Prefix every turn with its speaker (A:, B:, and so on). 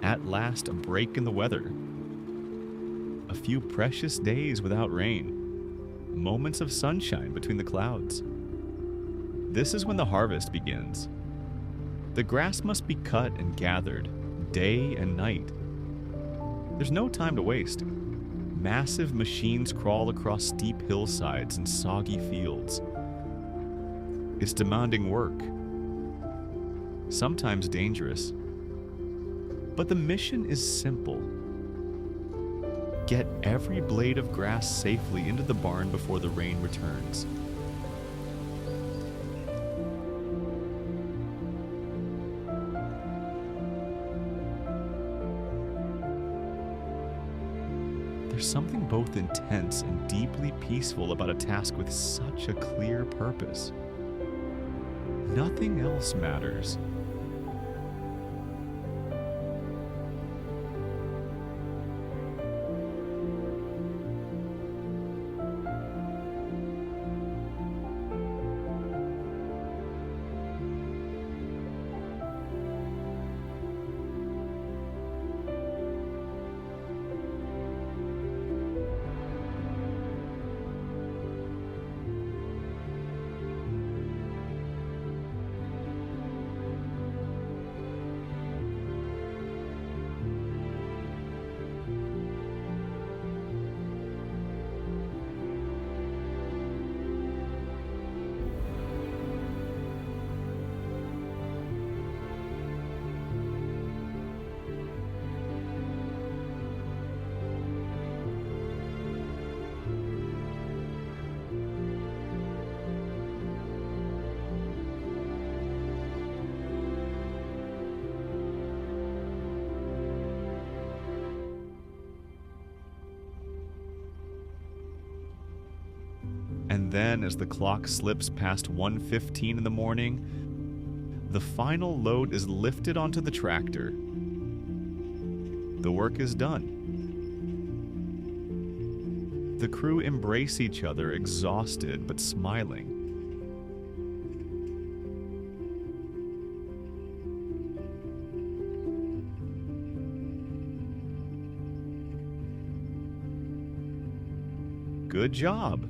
A: At last, a break in the weather. A few precious days without rain. Moments of sunshine between the clouds. This is when the harvest begins. The grass must be cut and gathered, day and night. There's no time to waste. Massive machines crawl across steep hillsides and soggy fields. It's demanding work, sometimes dangerous. But the mission is simple. Get every blade of grass safely into the barn before the rain returns. There's something both intense and deeply peaceful about a task with such a clear purpose. Nothing else matters. And then, as the clock slips past 1:15 in the morning, the final load is lifted onto the tractor. The work is done. The crew embrace each other, exhausted but smiling. Good job.